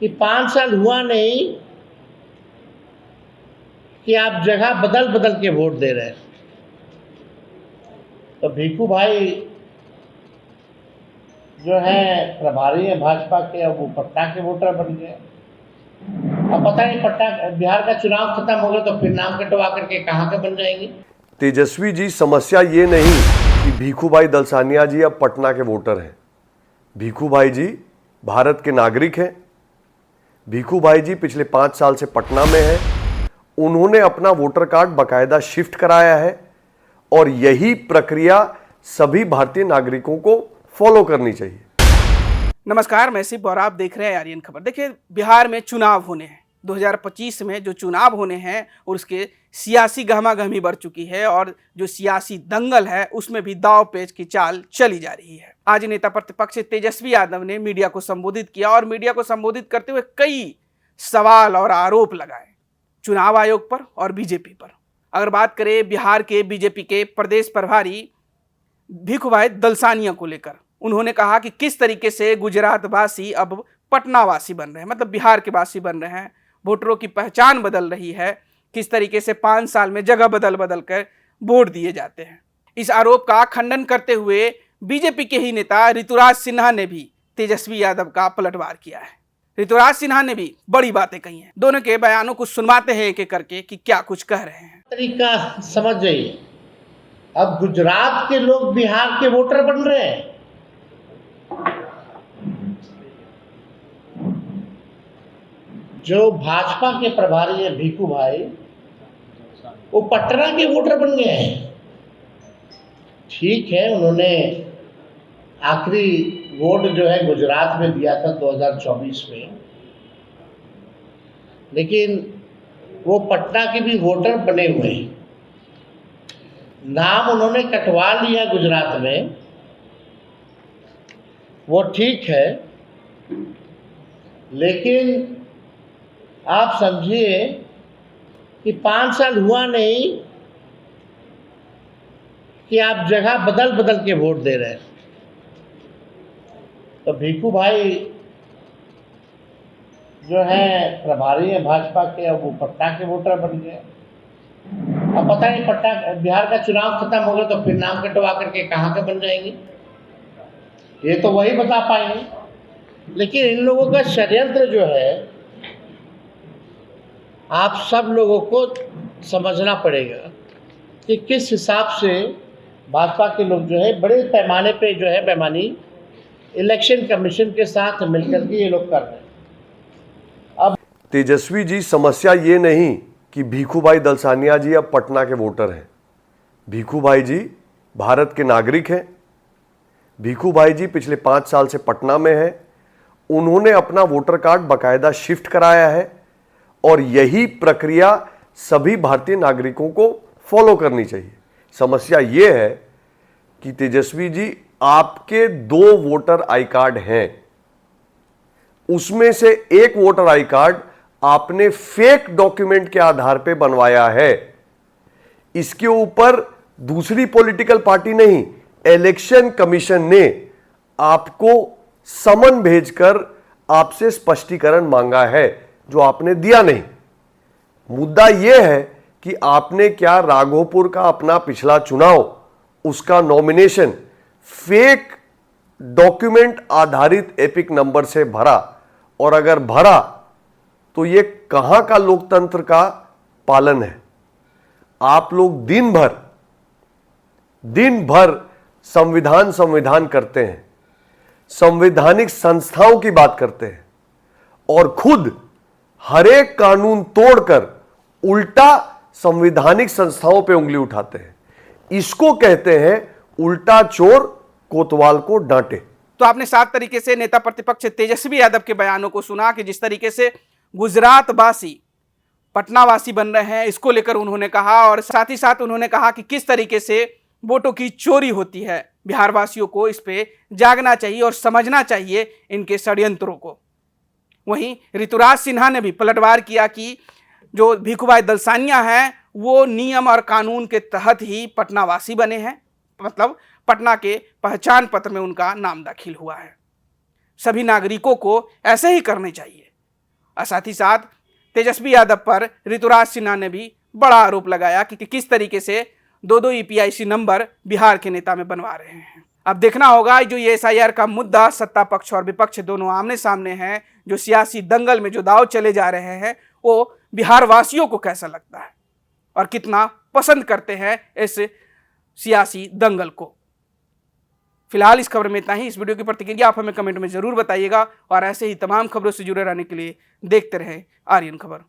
कि 5 साल हुआ नहीं कि आप जगह बदल बदल के वोट दे रहे हैं। तो भीखू भाई जो है प्रभारी है भाजपा के, अब वो पटना के वोटर बन गए। अब पता नहीं पटना बिहार का चुनाव खत्म हो गया तो फिर नाम कटवा करके कहाँ के बन जाएंगे। तेजस्वी जी, समस्या ये नहीं कि भीखू भाई दलसानिया जी अब पटना के वोटर हैं। भीखू भाई जी भारत के नागरिक हैं। भीखू भाई जी पिछले 5 साल से पटना में हैं। उन्होंने अपना वोटर कार्ड बाकायदा शिफ्ट कराया है और यही प्रक्रिया सभी भारतीय नागरिकों को फॉलो करनी चाहिए। नमस्कार, मैं शिव और आप देख रहे हैं आर्यन खबर। देखिए, बिहार में चुनाव होने हैं। 2025 में जो चुनाव होने हैं और उसके सियासी गहमागहमी बढ़ चुकी है और जो सियासी दंगल है उसमें भी दांव पेच की चाल चली जा रही है। आज नेता प्रतिपक्ष तेजस्वी यादव ने मीडिया को संबोधित किया और मीडिया को संबोधित करते हुए कई सवाल और आरोप लगाए चुनाव आयोग पर और बीजेपी पर। अगर बात करें बिहार के बीजेपी के प्रदेश प्रभारी भीखू भाई दलसानिया को लेकर, उन्होंने कहा कि किस तरीके से गुजरात वासी अब पटना वासी बन रहे हैं, मतलब बिहार के वासी बन रहे हैं। वोटरों की पहचान बदल रही है। किस तरीके से 5 साल में जगह बदल बदल कर वोट दिए जाते हैं। इस आरोप का खंडन करते हुए बीजेपी के ही नेता ऋतुराज सिन्हा ने भी तेजस्वी यादव का पलटवार किया है। ऋतुराज सिन्हा ने भी बड़ी बातें कही हैं। दोनों के बयानों को सुनवाते हैं एक एक करके कि क्या कुछ कह रहे हैं। तरीका समझ जाइए, अब गुजरात के लोग बिहार के वोटर बन रहे हैं। जो भाजपा के प्रभारी है भीखू भाई, वो पटना के वोटर बन गए हैं। ठीक है, उन्होंने आखिरी वोट जो है गुजरात में दिया था 2024 में, लेकिन वो पटना के भी वोटर बने हुए हैं। नाम उन्होंने कटवा लिया गुजरात में, वो ठीक है, लेकिन आप समझिए कि 5 साल हुआ नहीं कि आप जगह बदल बदल के वोट दे रहे हैं। तो भीखू भाई जो है प्रभारी है भाजपा के, अब वो पटना के वोटर बन गए। अब पता नहीं पटना बिहार का चुनाव खत्म हो गया तो फिर नाम कटवा करके कहाँ के बन जाएंगे, ये तो वही बता पाएंगे। लेकिन इन लोगों का षड्यंत्र जो है आप सब लोगों को समझना पड़ेगा कि किस हिसाब से भाजपा के लोग जो है बड़े पैमाने पे जो है बेईमानी इलेक्शन कमीशन के साथ मिलकर के ये लोग कर रहे हैं। अब तेजस्वी जी, समस्या ये नहीं कि भीखू भाई दलसानिया जी अब पटना के वोटर हैं। भीखू भाई जी भारत के नागरिक हैं। भीखू भाई जी पिछले 5 साल से पटना में हैं। उन्होंने अपना वोटर कार्ड बाकायदा शिफ्ट कराया है और यही प्रक्रिया सभी भारतीय नागरिकों को फॉलो करनी चाहिए। समस्या यह है कि तेजस्वी जी, आपके 2 वोटर आई कार्ड हैं, उसमें से एक वोटर आई कार्ड आपने फेक डॉक्यूमेंट के आधार पर बनवाया है। इसके ऊपर दूसरी पॉलिटिकल पार्टी नहीं, इलेक्शन कमीशन ने आपको समन भेजकर आपसे स्पष्टीकरण मांगा है, जो आपने दिया नहीं। मुद्दा यह है कि आपने क्या राघोपुर का अपना पिछला चुनाव, उसका नॉमिनेशन फेक डॉक्यूमेंट आधारित एपिक नंबर से भरा, और अगर भरा तो यह कहां का लोकतंत्र का पालन है। आप लोग दिन भर संविधान करते हैं, संवैधानिक संस्थाओं की बात करते हैं और खुद हरेक कानून तोड़कर उल्टा संवैधानिक संस्थाओं पे उंगली उठाते हैं। इसको कहते हैं उल्टा चोर कोतवाल को डांटे। तो आपने 7 तरीके से नेता प्रतिपक्ष तेजस्वी यादव के बयानों को सुना कि जिस तरीके से गुजरात वासी पटना वासी बन रहे हैं, इसको लेकर उन्होंने कहा, और साथ ही साथ उन्होंने कहा कि किस तरीके से वोटों की चोरी होती है। बिहार वासियों को इस पे जागना चाहिए और समझना चाहिए इनके षड्यंत्रों को। वहीं ऋतुराज सिन्हा ने भी पलटवार किया कि जो भीखू भाई दलसानिया हैं वो नियम और कानून के तहत ही पटना वासी बने हैं, मतलब पटना के पहचान पत्र में उनका नाम दाखिल हुआ है। सभी नागरिकों को ऐसे ही करने चाहिए। और साथ ही साथ तेजस्वी यादव पर ऋतुराज सिन्हा ने भी बड़ा आरोप लगाया कि किस तरीके से दो ईपीआईसी नंबर बिहार के नेता में बनवा रहे हैं। अब देखना होगा जो ये एसआईआर का मुद्दा सत्ता पक्ष और विपक्ष दोनों आमने सामने हैं, जो सियासी दंगल में जो दांव चले जा रहे हैं वो बिहार वासियों को कैसा लगता है और कितना पसंद करते हैं इस सियासी दंगल को। फिलहाल इस खबर में इतना ही। इस वीडियो की प्रतिक्रिया आप हमें कमेंट में जरूर बताइएगा और ऐसे ही तमाम खबरों से जुड़े रहने के लिए देखते रहें आर्यन खबर।